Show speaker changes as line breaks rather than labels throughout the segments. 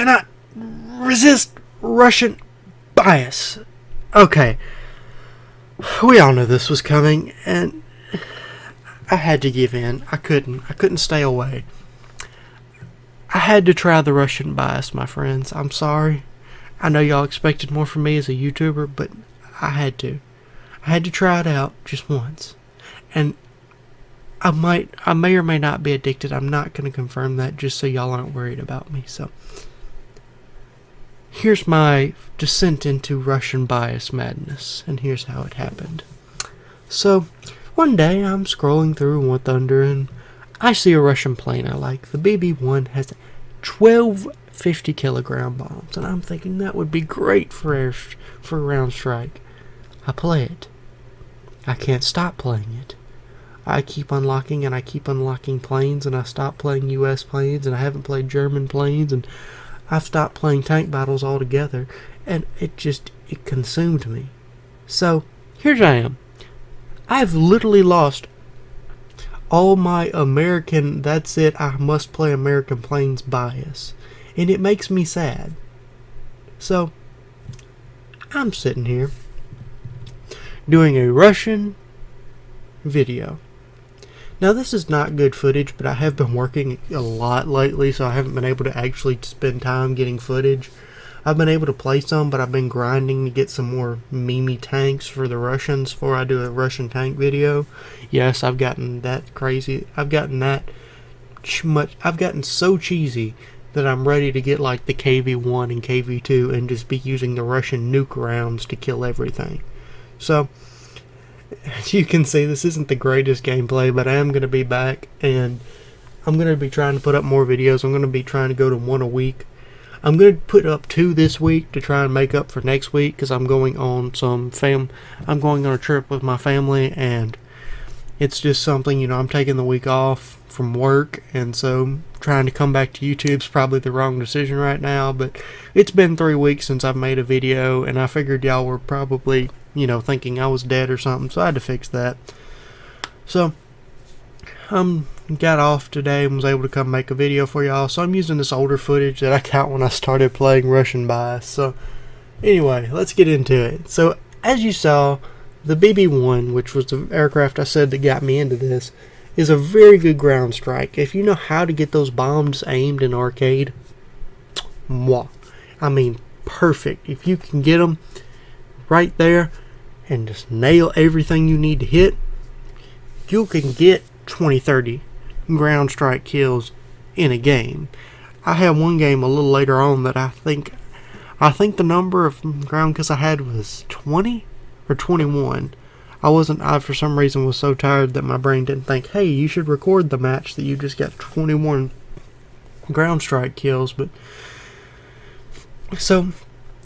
cannot resist Russian bias. Okay, we all knew this was coming, and I had to give in. I couldn't stay away. I had to try the Russian bias, my friends. I'm sorry. I know y'all expected more from me as a YouTuber, but I had to. I had to try it out just once. And I may or may not be addicted. I'm not going to confirm that, just so y'all aren't worried about me. So here's my descent into Russian bias madness, and here's how it happened. So one day I'm scrolling through War Thunder, and I see a Russian plane I like. The BB-1 has 12 50-kilogram bombs, and I'm thinking that would be great for round strike. I play it. I can't stop playing it. I keep unlocking and I keep unlocking planes, and I stopped playing US planes, and I haven't played German planes, and I've stopped playing tank battles altogether, and it consumed me. So here I am. I've literally lost all my American, that's it, I must play American planes bias. And it makes me sad. So, I'm sitting here doing a Russian video. Now this is not good footage, but I have been working a lot lately, so I haven't been able to actually spend time getting footage. I've been able to play some, but I've been grinding to get some more meme tanks for the Russians before I do a Russian tank video. Yes, I've gotten that crazy. I've gotten so cheesy that I'm ready to get like the KV-1 and KV-2 and just be using the Russian nuke rounds to kill everything. So, as you can see, this isn't the greatest gameplay, but I am going to be back, and I'm going to be trying to put up more videos. I'm going to be trying to go to 1 a week. I'm going to put up 2 this week to try and make up for next week, because I'm going on I'm going on a trip with my family, and it's just something, I'm taking the week off from work, and so trying to come back to YouTube's probably the wrong decision right now, but it's been 3 weeks since I've made a video, and I figured y'all were probably, thinking I was dead or something, so I had to fix that. So, got off today and was able to come make a video for y'all. So I'm using this older footage that I got when I started playing Russian bias. So anyway, let's get into it. So as you saw, the BB-1, which was the aircraft I said that got me into this, is a very good ground strike. If you know how to get those bombs aimed in arcade, mwah. I mean, perfect. If you can get them right there and just nail everything you need to hit, you can get 20-30 ground strike kills in a game. I had one game a little later on that I think the number of ground kills I had was 20 or 21. I for some reason was so tired that my brain didn't think, hey, you should record the match that you just got 21 ground strike kills. But so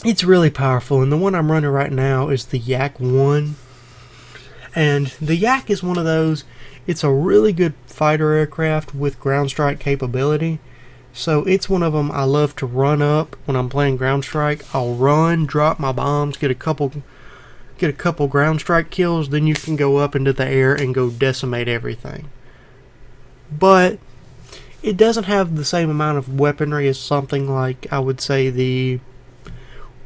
it's really powerful, and the one I'm running right now is the Yak 1. And the Yak is one of those, it's a really good fighter aircraft with ground strike capability. So it's one of them I love to run up when I'm playing ground strike. I'll run, drop my bombs, get a couple ground strike kills, then you can go up into the air and go decimate everything. But it doesn't have the same amount of weaponry as something like, I would say, the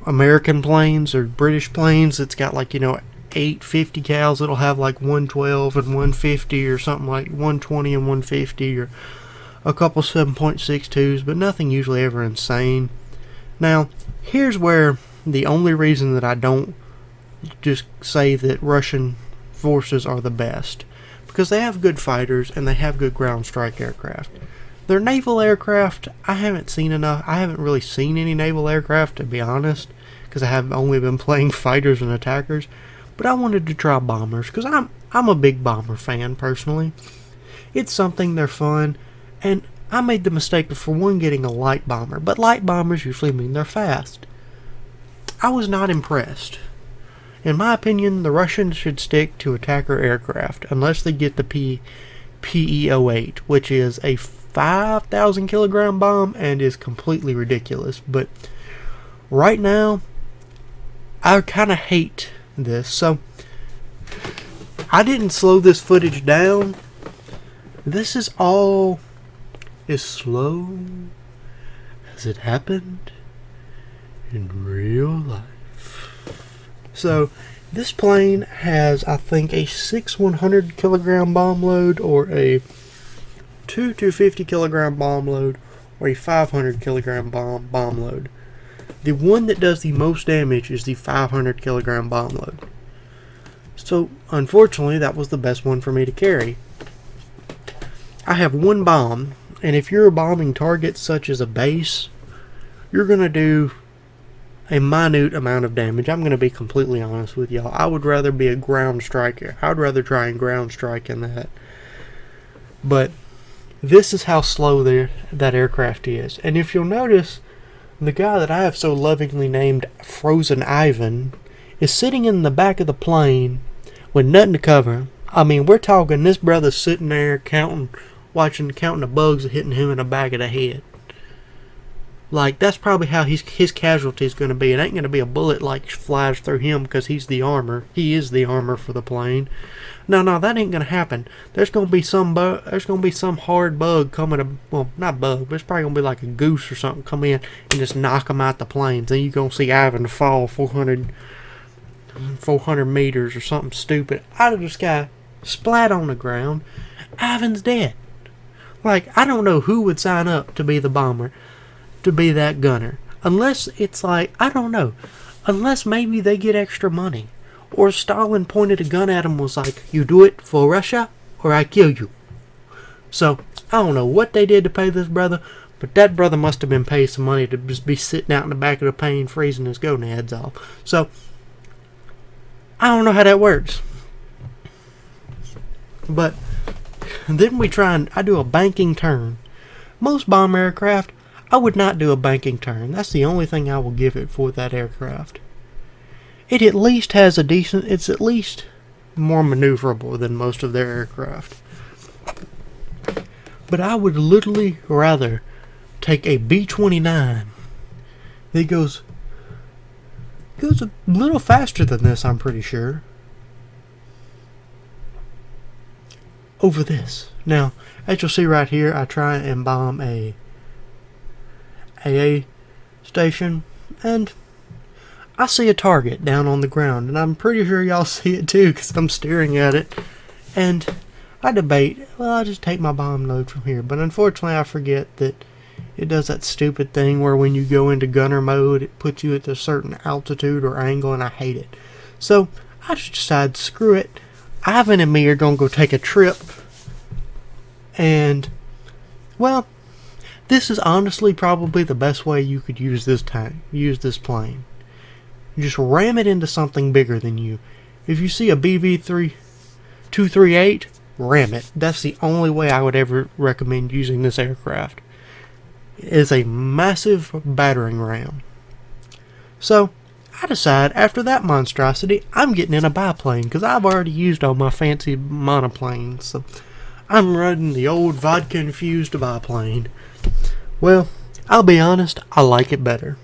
American planes or British planes. It's got 850 cals. It'll have like 112 and 150 or something, like 120 and 150, or a couple 7.62s, but nothing usually ever insane. Now, here's where the only reason that I don't just say that Russian forces are the best, because they have good fighters and they have good ground strike aircraft. Their naval aircraft, I haven't seen enough. I haven't really seen any naval aircraft, to be honest, because I have only been playing fighters and attackers. But I wanted to try bombers, because I'm a big bomber fan, personally. It's something, they're fun, and I made the mistake of, for one, getting a light bomber, but light bombers usually mean they're fast. I was not impressed. In my opinion, the Russians should stick to attacker aircraft, unless they get the PE-08, which is a 5,000 kilogram bomb and is completely ridiculous. But right now, I kind of hate this. So I didn't slow this footage down. This is all as slow because it happened in real life. So this plane has, I think, a 6 100 kilogram bomb load, or a 2 250 kilogram bomb load, or a 500 kilogram bomb load. The one that does the most damage is the 500 kilogram bomb load. So unfortunately, that was the best one for me to carry. I have one bomb, and if you're bombing targets such as a base, you're going to do a minute amount of damage. I'm going to be completely honest with y'all. I would rather be a ground striker. I would rather try and ground strike in that. But this is how slow that aircraft is. And if you'll notice, the guy that I have so lovingly named Frozen Ivan is sitting in the back of the plane with nothing to cover him. I mean, we're talking this brother's sitting there counting the bugs hitting him in the back of the head. Like, that's probably how his casualty is going to be. It ain't going to be a bullet like flies through him because he's the armor. He is the armor for the plane. No, that ain't going to happen. There's going to be some hard bug coming to, well, not bug, but it's probably going to be like a goose or something come in and just knock him out the planes. Then you're going to see Ivan fall 400 meters or something stupid out of the sky, splat on the ground. Ivan's dead. Like, I don't know who would sign up to be the bomber, to be that gunner, unless it's like, I don't know, unless maybe they get extra money, or Stalin pointed a gun at him, was like, you do it for Russia or I kill you. So I don't know what they did to pay this brother, but that brother must have been paid some money to just be sitting out in the back of the plane freezing his gonads off. So I don't know how that works. But then I do a banking turn. Most bomb aircraft, I would not do a banking turn. That's the only thing I will give it for that aircraft. It at least has it's at least more maneuverable than most of their aircraft. But I would literally rather take a B-29 that goes a little faster than this, I'm pretty sure, over this. Now, as you'll see right here, I try and bomb a AA station, and I see a target down on the ground, and I'm pretty sure y'all see it too because I'm staring at it, and I debate, well, I'll just take my bomb load from here, but unfortunately I forget that it does that stupid thing where when you go into gunner mode, it puts you at a certain altitude or angle, and I hate it. So I just decided, screw it, Ivan and me are going to go take a trip, and, well, this is honestly probably the best way you could use this plane. You just ram it into something bigger than you. If you see a BV-238, ram it. That's the only way I would ever recommend using this aircraft. It is a massive battering ram. So I decide after that monstrosity, I'm getting in a biplane because I've already used all my fancy monoplanes. So I'm running the old vodka-infused biplane. Well, I'll be honest, I like it better.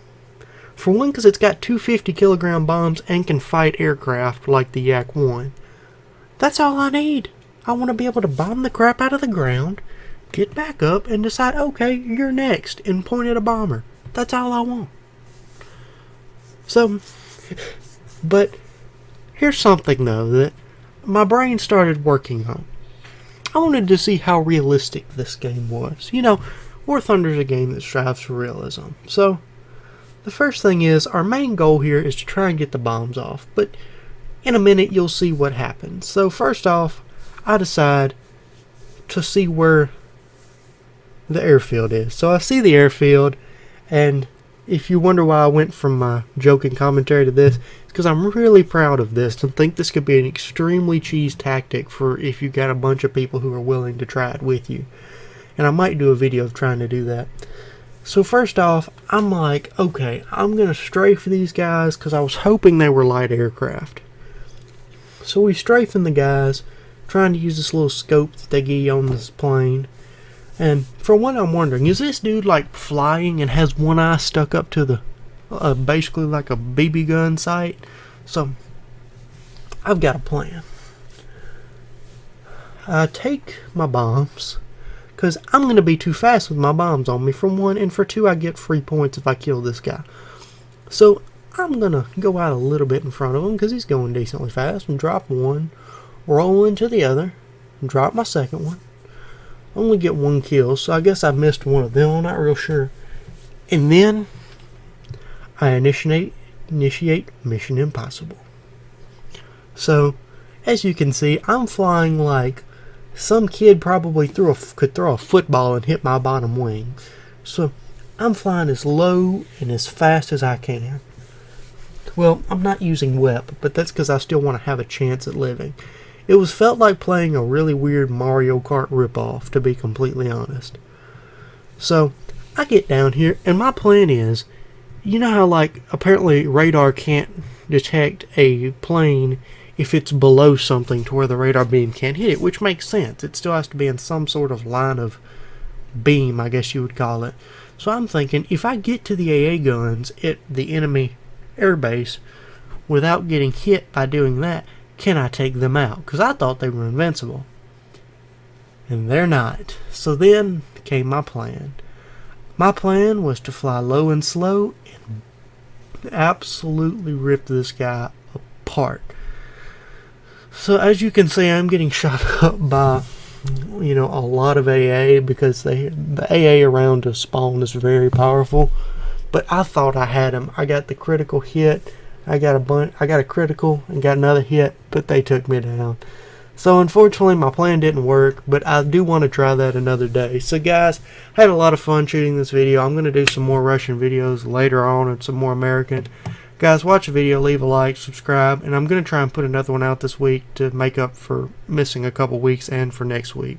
For one, because it's got 250 kilogram bombs and can fight aircraft like the Yak 1. That's all I need. I want to be able to bomb the crap out of the ground, get back up, and decide, okay, you're next, and point at a bomber. That's all I want. So, but here's something though that my brain started working on. I wanted to see how realistic this game was. You know, War Thunder is a game that strives for realism. So, the first thing is, our main goal here is to try and get the bombs off. But in a minute, you'll see what happens. So, first off, I decide to see where the airfield is. So, I see the airfield, and if you wonder why I went from my joking commentary to this, it's because I'm really proud of this and think this could be an extremely cheese tactic for if you got a bunch of people who are willing to try it with you. And I might do a video of trying to do that. So first off, I'm like, okay, I'm going to strafe these guys because I was hoping they were light aircraft. So we strafing the guys, trying to use this little scope that they give you on this plane. And for one, I'm wondering, is this dude like flying and has one eye stuck up to the, basically like a BB gun sight? So I've got a plan. I take my bombs, because I'm going to be too fast with my bombs on me, for one, and for two, I get free points if I kill this guy. So I'm going to go out a little bit in front of him because he's going decently fast, and drop one, roll into the other, and drop my second one. Only get one kill, so I guess I missed one of them, I'm not real sure. And then I initiate Mission Impossible. So, as you can see, I'm flying like some kid probably could throw a football and hit my bottom wing. So, I'm flying as low and as fast as I can. Well, I'm not using WEP, but that's because I still want to have a chance at living. It felt like playing a really weird Mario Kart ripoff, to be completely honest. So, I get down here, and my plan is, you know how, like, apparently radar can't detect a plane if it's below something to where the radar beam can't hit it, which makes sense. It still has to be in some sort of line of beam, I guess you would call it. So I'm thinking, if I get to the AA guns at the enemy airbase without getting hit by doing that, can I take them out? Because I thought they were invincible. And they're not. So then came my plan. My plan was to fly low and slow and absolutely rip this guy apart. So as you can see, I'm getting shot up by, a lot of AA, because the AA around a spawn is very powerful. But I thought I had him. I got the critical hit. I got a critical and got another hit, but they took me down. So unfortunately, my plan didn't work, but I do want to try that another day. So guys, I had a lot of fun shooting this video. I'm going to do some more Russian videos later on and some more American. Guys, watch the video, leave a like, subscribe, and I'm going to try and put another one out this week to make up for missing a couple weeks and for next week.